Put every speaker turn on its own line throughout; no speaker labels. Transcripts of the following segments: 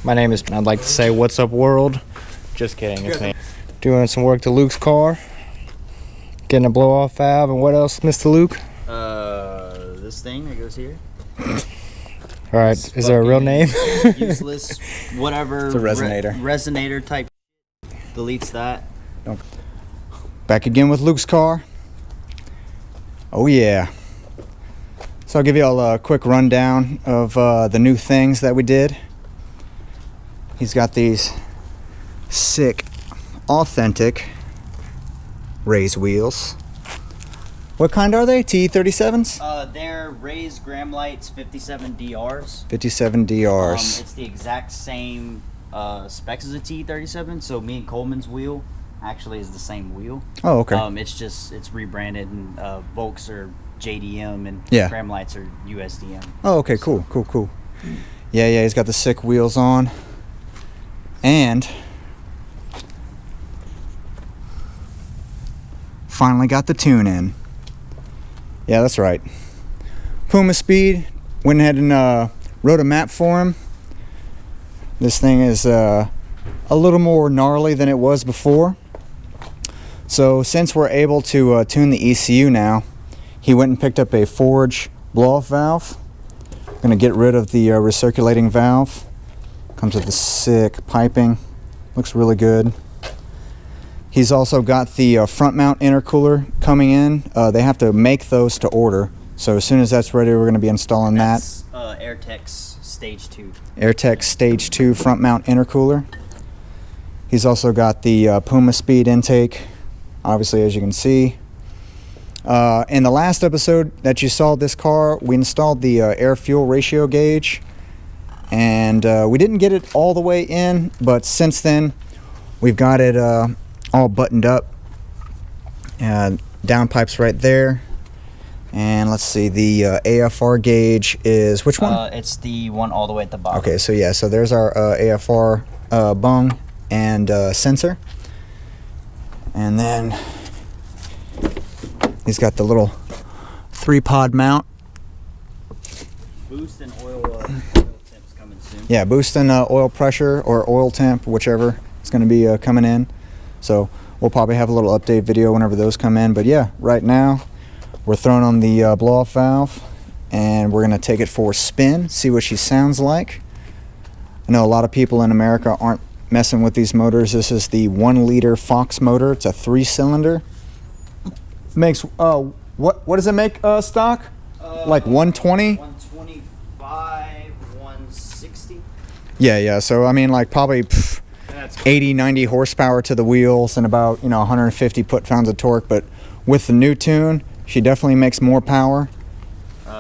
My name is, I'd like to say, what's up world? Just kidding, it's me. Doing some work to Luke's car. Getting a blow off valve, and what else, Mr. Luke?
This thing that goes here.
Alright, is there a real name?
Useless, whatever.
It's a resonator.
Resonator type. Deletes that.
Back again with Luke's car. Oh yeah. So I'll give you all a quick rundown of the new things that we did. He's got these sick, authentic raised wheels. What kind are they? T37s?
They're raised Graham Lights 57 DRs.
57 DRs.
It's the exact same specs as a T37, so me and Coleman's wheel actually is the same wheel.
Oh, okay.
It's rebranded, and Volks are JDM and Graham Lights are USDM.
Oh, okay, cool. Yeah, he's got the sick wheels on. And finally got the tune in. Yeah, that's right. PUMAspeed went ahead and wrote a map for him. This thing is a little more gnarly than it was before. So since we're able to tune the ECU now, he went and picked up a Forge blow-off valve. I'm going to get rid of the recirculating valve. Comes with the sick piping. Looks really good. He's also got the front mount intercooler coming in. They have to make those to order. So as soon as that's ready, we're going to be installing that.
AirTech's Stage 2.
AirTech Stage 2 front mount intercooler. He's also got the PUMAspeed intake, obviously, as you can see. In the last episode that you saw this car, we installed the air-fuel ratio gauge. And we didn't get it all the way in, but since then, we've got it all buttoned up. Downpipes right there. And let's see, the AFR gauge is which one?
It's the one all the way at the bottom.
Okay, so yeah, so there's our AFR bung and sensor. And then he's got the little 3-pod mount.
Boost and oil temps coming soon.
Yeah, boost and oil pressure or oil temp, whichever is going to be coming in. So we'll probably have a little update video whenever those come in. But yeah, right now we're throwing on the blow-off valve, and we're going to take it for a spin, see what she sounds like. I know a lot of people in America aren't messing with these motors. This is the 1-liter Fox motor. It's a 3-cylinder. Makes what does it make stock? Like 120?
125, 160.
Yeah. So I mean, like probably 80, 90 horsepower to the wheels and about 150 foot-pounds of torque. But with the new tune, she definitely makes more power.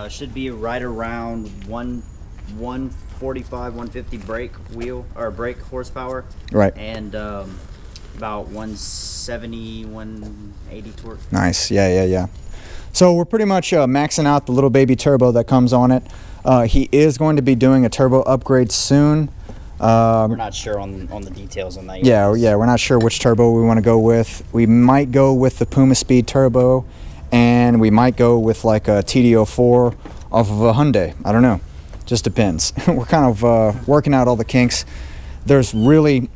Should be right around 145, 150 brake wheel or brake horsepower.
Right.
And about 170, 180 torque.
Nice. Yeah. So we're pretty much maxing out the little baby turbo that comes on it. He is going to be doing a turbo upgrade soon.
We're not sure on the details on that yet.
Yeah, we're not sure which turbo we want to go with. We might go with the PUMAspeed turbo, and we might go with like a TD04 off of a Hyundai. I don't know. Just depends. We're kind of working out all the kinks. There's really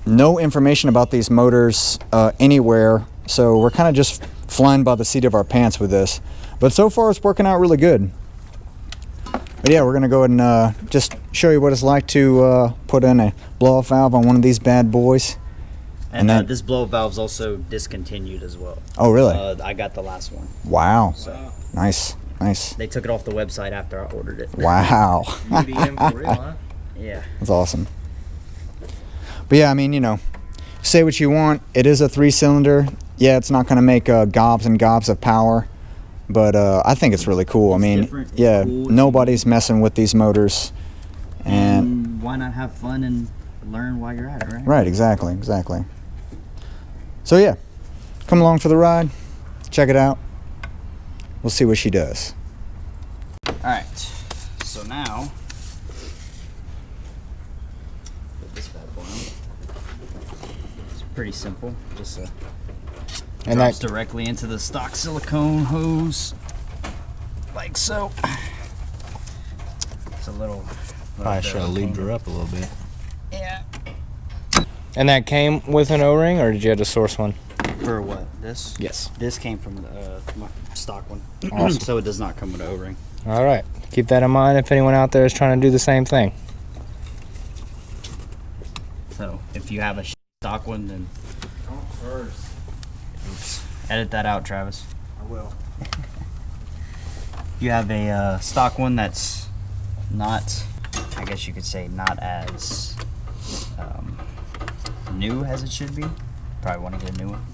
no information about these motors anywhere, so we're kind of just flying by the seat of our pants with this. But so far it's working out really good. But yeah, we're going to go ahead and just show you what it's like to put in a blow-off valve on one of these bad boys.
And this blow valve's also discontinued as well.
Oh, really?
I got the last one.
Wow.
So
Nice.
they took it off the website after I ordered it.
Wow.
UDM for real, huh?
Yeah.
That's awesome. But yeah, I mean, say what you want. It is a 3-cylinder. Yeah, it's not going to make gobs and gobs of power. But I think it's really cool. I mean, yeah, cool. Nobody's messing with these motors.
And why not have fun and learn while you're at it, right?
Right, exactly. So yeah, come along for the ride. Check it out. We'll see what she does.
All right. So now, put this bad boy on. It's pretty simple. Just
And
drops
that
directly into the stock silicone hose, like so. It's a little
I should have lubed her up a little bit. Yeah. And that came with an O-ring, or did you have to source one?
For what? This?
Yes.
This came from my stock one.
Awesome.
So it does not come with an O-ring.
All right. Keep that in mind if anyone out there is trying to do the same thing.
So if you have a stock one, then edit that out, Travis.
I will.
You have a stock one that's not, I guess you could say, not as new as it should be. Probably want to get a new one.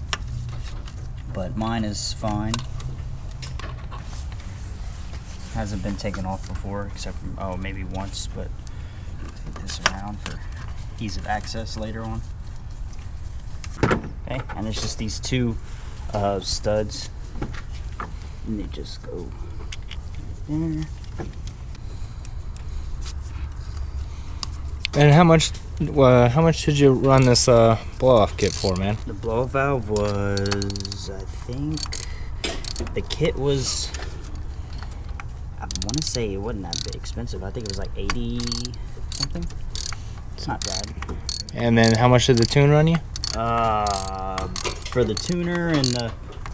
But mine is fine. Hasn't been taken off before, except maybe once, but take this around for ease of access later on. Okay, and it's just these two studs, and they just go right there.
And how much did you run this blow-off kit for, man?
The blow-off valve was, I think, the kit was, I want to say it wasn't that big expensive. I think it was like 80 something. It's not bad.
And then how much did the tune run you?
For the tuner and the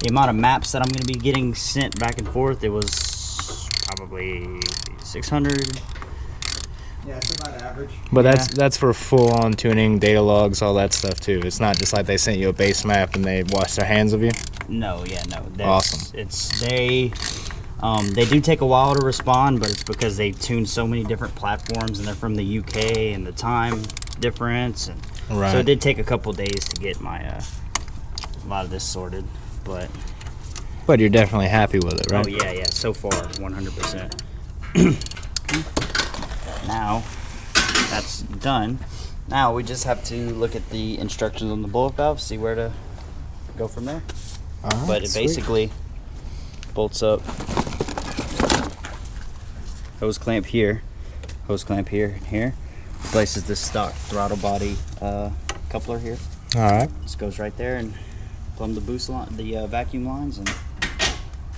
amount of maps that I'm going to be getting sent back and forth, it was probably 600.
Yeah, it's about average.
But that's for full-on tuning, data logs, all that stuff too. It's not just like they sent you a base map and they washed their hands of you.
No, yeah, no.
Awesome.
They do take a while to respond, but it's because they tune so many different platforms and they're from the UK and the time difference, and
Right.
so it did take a couple days to get my a lot of this sorted, but
But you're definitely happy with it, right?
oh yeah, so far 100%. Now that's done. Now we just have to look at the instructions on the blow-off valve, see where to go from there.
Alright,
But it
sweet.
basically bolts up. Hose clamp here, and here. Replaces this stock throttle body coupler here.
Alright.
This goes right there and plumb the boost line, the vacuum lines, and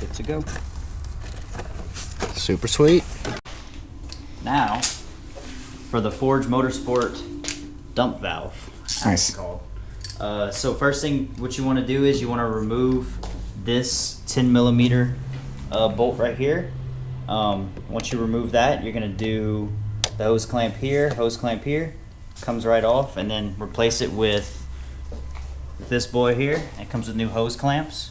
good to go.
Super sweet.
Now, for the Forge Motorsport dump valve, as
Nice.
it's called. So first thing, what you want to do is you want to remove this 10 millimeter bolt right here. Once you remove that, you're gonna do the hose clamp here, comes right off, and then replace it with this boy here. It comes with new hose clamps.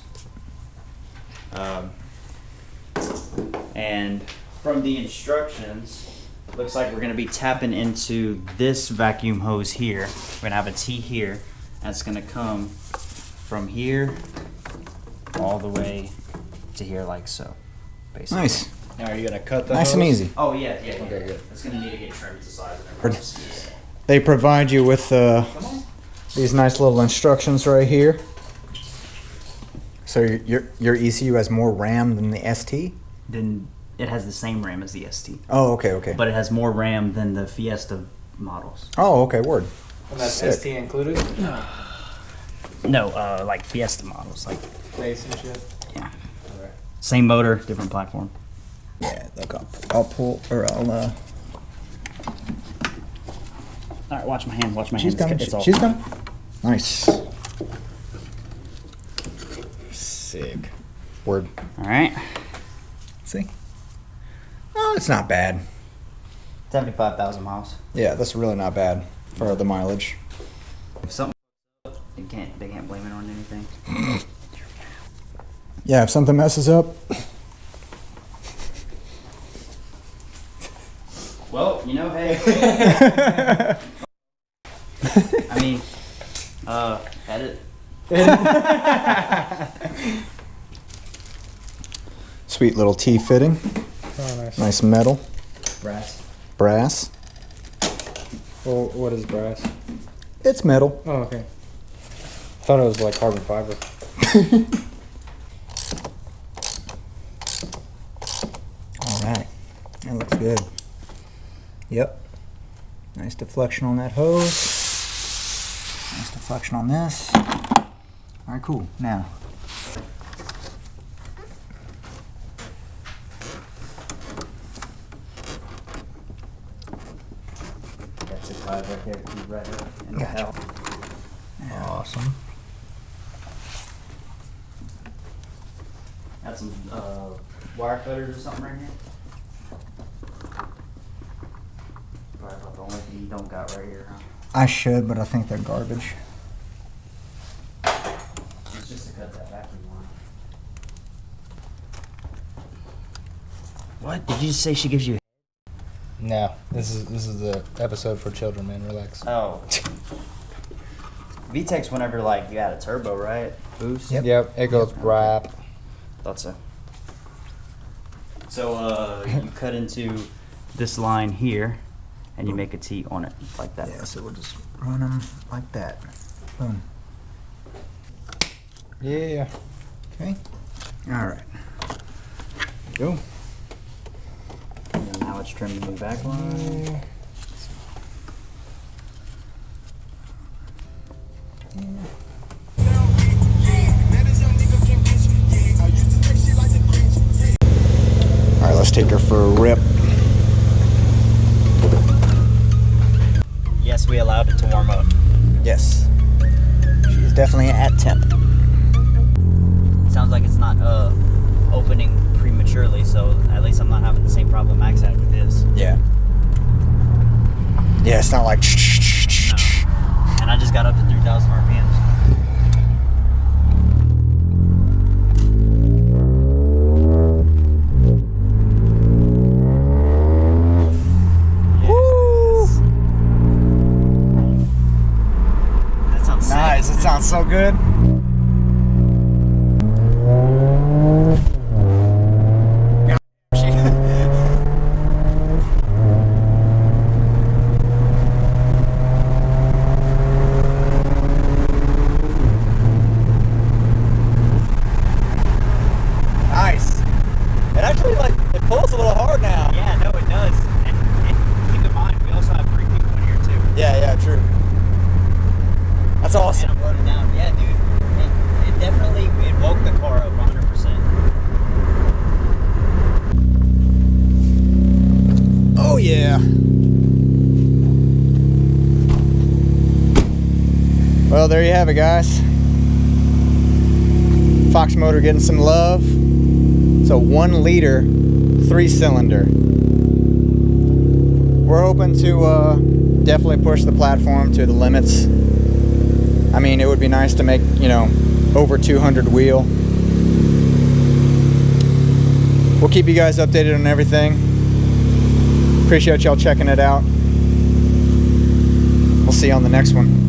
And from the instructions, looks like we're gonna be tapping into this vacuum hose here. We're gonna have a T here, and it's gonna come from here all the way to here, like so, basically.
Nice.
Now are you gonna cut the
Nice and easy.
Oh yeah.
Okay, good.
It's gonna need to get trimmed to size and everything.
They provide you with these nice little instructions right here. So your ECU has more RAM than the ST?
Then it has the same RAM as the ST,
Oh, okay.
but it has more RAM than the Fiesta models.
Oh, okay, word.
And that's
Sick.
ST included?
No, like Fiesta models, like
Base and shit?
yeah. Same motor, different platform.
Yeah, look, I'll pull, or I'll,
All right, watch my hand. Watch my
she's
hand.
coming,
It's all
she's
fine.
coming. Nice.
Sick.
Word.
All right.
See? Oh, it's not bad.
75,000 miles.
Yeah, that's really not bad for the mileage.
If something, they can't blame it on anything.
Yeah, if something messes up,
Well, hey. I mean, edit.
sweet little T fitting,
Oh, nice.
nice metal, brass.
Well, what is brass?
It's metal.
Oh, okay. Thought it was like carbon fiber.
All right, that looks good. Yep. Nice deflection on that hose. Nice deflection on this. All right, cool. Now,
zip ties right there, keep right up. And
Gotcha.
Awesome.
Got some wire cutters or something right here. Probably about the only thing you don't got right here, huh?
I should, but I think they're garbage.
It's just to cut that vacuum line. What? Did you just say she gives you?
No, this is the episode for children, man. Relax.
Oh. VTEX whenever like you add a turbo, right? Boost?
Yep, it goes rap.
Thought so. So you cut into this line here and you make a T on it like that.
Yeah, so we'll just run them like that. Boom.
Yeah.
Okay. All right. Go.
And then now it's trimming the back line.
All right, let's take her for a rip.
Yes, we allowed it to warm up.
Yes. She's definitely at temp.
Sounds like it's not opening prematurely, so at least I'm not having the same problem Max had with his.
Yeah. Yeah, it's not like.
No. And I just got up to 3,000 RPMs. Yes. That sounds
Nice.
sick.
It sounds so good. Nice. It actually it pulls a little hard now.
Yeah, no, it does. And keep in mind, we also have 3 people in here too.
Yeah, true. That's awesome.
And I'm loaded down. Yeah, dude. It definitely woke the car up 100%.
Oh yeah. Well, there you have it, guys. Fox motor getting some love. It's a 1 liter, 3-cylinder. We're hoping to definitely push the platform to the limits. I mean, it would be nice to make, over 200 wheel. We'll keep you guys updated on everything. Appreciate y'all checking it out. We'll see you on the next one.